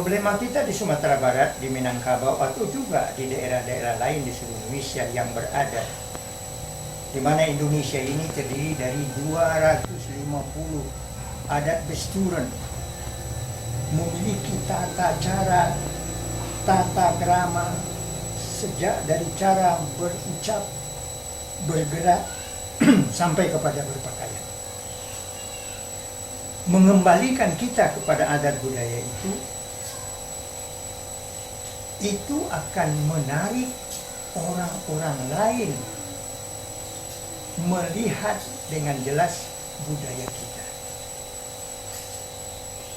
problema kita di Sumatera Barat, di Minangkabau, atau juga di daerah-daerah lain di seluruh Indonesia yang berada, di mana Indonesia ini terdiri dari 250 adat besturan, memiliki tata cara, tata krama, sejak dari cara berucap, bergerak, sampai kepada berpakaian. Mengembalikan kita kepada adat budaya itu akan menarik orang-orang lain melihat dengan jelas budaya kita.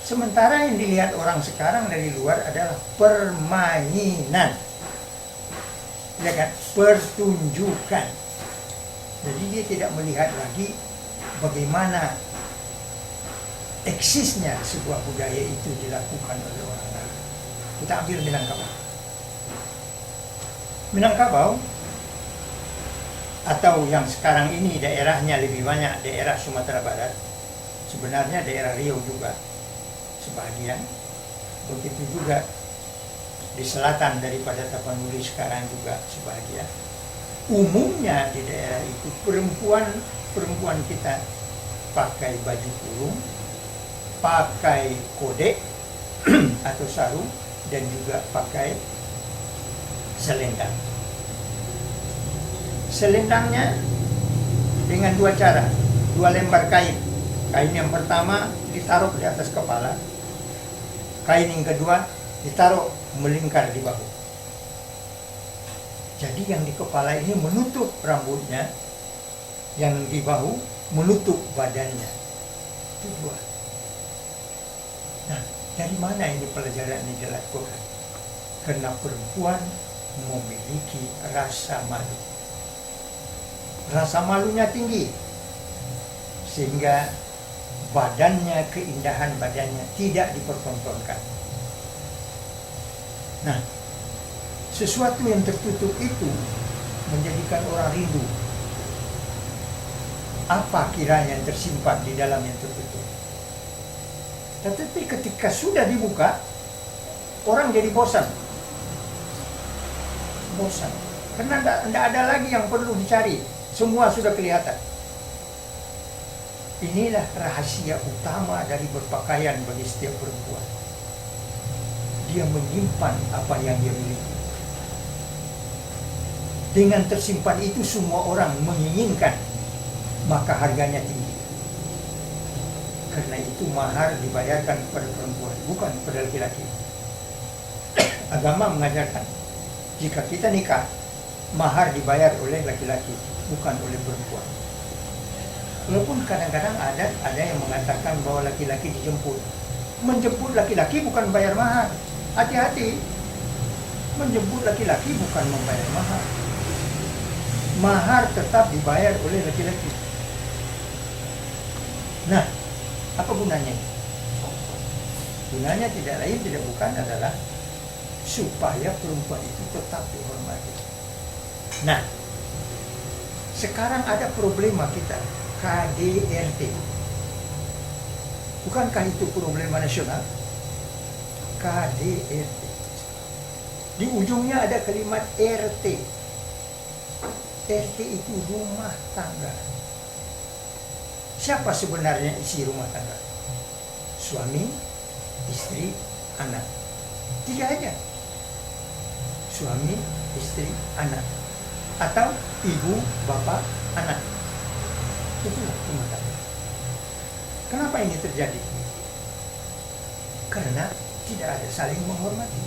Sementara yang dilihat orang sekarang dari luar adalah permainan, ya kan? Pertunjukan. Jadi dia tidak melihat lagi bagaimana eksisnya sebuah budaya itu dilakukan oleh orang lain. Kita ambil Minangkabau. Minangkabau atau yang sekarang ini daerahnya lebih banyak daerah Sumatera Barat, sebenarnya daerah Riau juga sebagian, begitu juga di selatan daripada Tapanuli sekarang juga sebagian. Umumnya di daerah itu perempuan kita pakai baju kurung, pakai kodek atau sarung, dan juga pakai selendang. Selendangnya dengan dua cara, dua lembar kain. Kain yang pertama ditaruh di atas kepala, kain yang kedua ditaruh melingkar di bahu. Jadi yang di kepala ini menutup rambutnya, yang di bahu menutup badannya. Itu dua. Nah, dari mana ini pelajaran ini dilakukan? Karena perempuan memiliki rasa malu. Rasa malunya tinggi, sehingga badannya, keindahan badannya tidak dipertontonkan. Nah, sesuatu yang tertutup itu menjadikan orang rindu. Apa kiranya yang tersimpan di dalam yang tertutup? Tetapi ketika sudah dibuka, orang jadi bosan. Bosan. Karena tidak ada lagi yang perlu dicari. Semua sudah kelihatan. Inilah rahasia utama dari berpakaian bagi setiap perempuan. Dia menyimpan apa yang dia miliki. Dengan tersimpan itu semua orang menginginkan, maka harganya tinggi. Karena itu mahar dibayarkan kepada perempuan, bukan kepada laki-laki. Agama mengajarkan, jika kita nikah, mahar dibayar oleh laki-laki, bukan oleh perempuan. Walaupun kadang-kadang ada yang mengatakan bahwa laki-laki dijemput. Menjemput laki-laki bukan bayar mahar. Hati-hati, menjemput laki-laki bukan membayar mahar. Mahar tetap dibayar oleh laki-laki. Nah, apa gunanya? Gunanya tidak lain tidak bukan adalah supaya perempuan itu tetap dihormati. Nah, sekarang ada problema kita, KDRT. Bukankah itu problema nasional? KDRT. Di ujungnya ada kalimat RT. RT itu rumah tangga. Siapa sebenarnya isi rumah tangga? Suami, istri, anak. Tiga aja. Suami, istri, anak. Atau ibu, bapak, anak. Itulah rumah tangga. Kenapa ini terjadi? Karena tidak ada saling menghormati.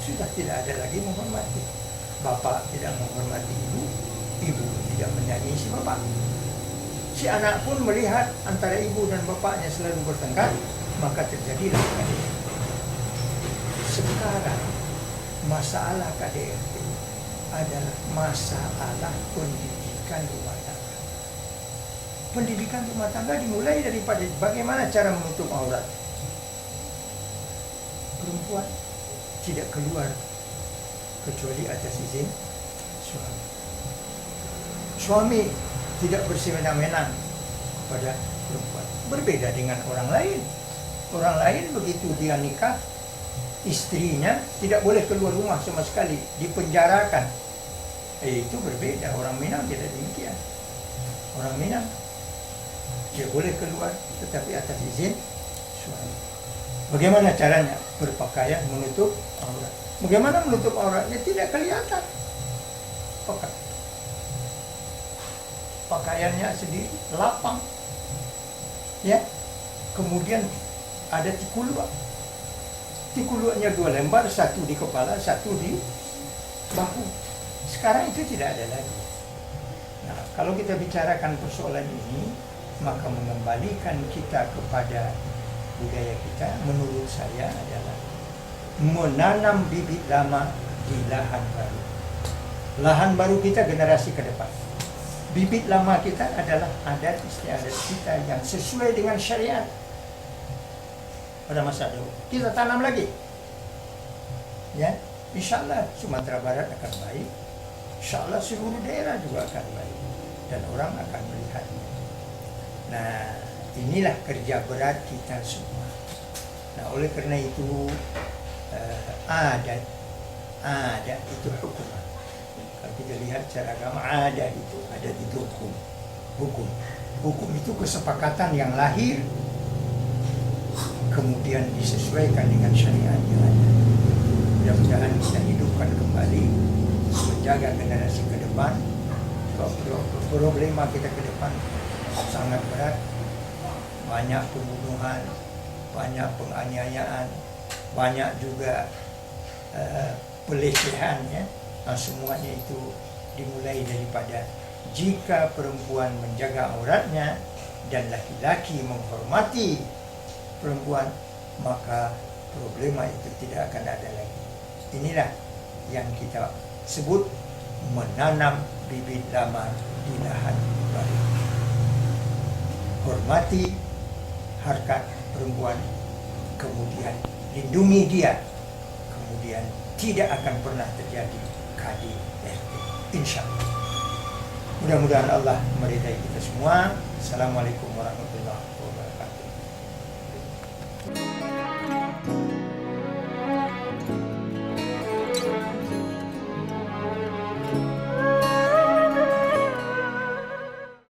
Sudah tidak ada lagi menghormati. Bapak tidak menghormati ibu, ibu tidak menyayangi si bapak. Si anak pun melihat antara ibu dan bapaknya selalu bertengkar, maka terjadilah KDRT. Sekarang masalah KDRT adalah masalah pendidikan rumah tangga. Pendidikan rumah tangga dimulai daripada bagaimana cara menutup aurat. Perempuan tidak keluar kecuali atas izin suami. Suami tidak bersewenang-wenang kepada perempuan. Berbeda dengan orang lain. Orang lain begitu dia nikah, istrinya tidak boleh keluar rumah sama sekali, dipenjarakan. Itu berbeda. Orang Minang tidak demikian. Orang Minang dia boleh keluar tetapi atas izin suami. Bagaimana caranya? Berpakaian menutup aurat. Bagaimana menutup auratnya? Tidak kelihatan. Pakaiannya sendiri lapang, ya. Kemudian ada tikulua. Tikuluanya 2 lembar, satu di kepala, satu di bahu. Sekarang itu tidak ada lagi. Nah, kalau kita bicarakan persoalan ini, maka mengembalikan kita kepada budaya kita, menurut saya adalah menanam bibit lama di lahan baru. Lahan baru kita generasi ke depan. Bibit lama kita adalah adat istiadat kita yang sesuai dengan syariat pada masa dulu. Kita tanam lagi, ya. Insya Allah Sumatera Barat akan baik. Insya Allah seluruh daerah juga akan baik dan orang akan melihatnya. Nah, inilah kerja berat kita semua. Nah, oleh karena itu adat itu hukum. Kalau kita lihat secara agama, adat itu hukum itu kesepakatan yang lahir kemudian disesuaikan dengan syariat yang ada. Mudah-mudahan kita hidupkan kembali, menjaga generasi ke depan. Problema kita ke depan sangat berat, banyak pembunuhan, banyak penganiayaan, banyak juga pelecehan, ya. Nah, semuanya itu dimulai daripada jika perempuan menjaga auratnya dan laki-laki menghormati perempuan, maka problema itu tidak akan ada lagi. Inilah yang kita sebut menanam bibit lama di lahan baru. Hormati harkat perempuan, kemudian lindungi dia, kemudian tidak akan pernah terjadi KDRT, insya Allah. Mudah-mudahan Allah meridai kita semua. Assalamualaikum warahmatullahi wabarakatuh.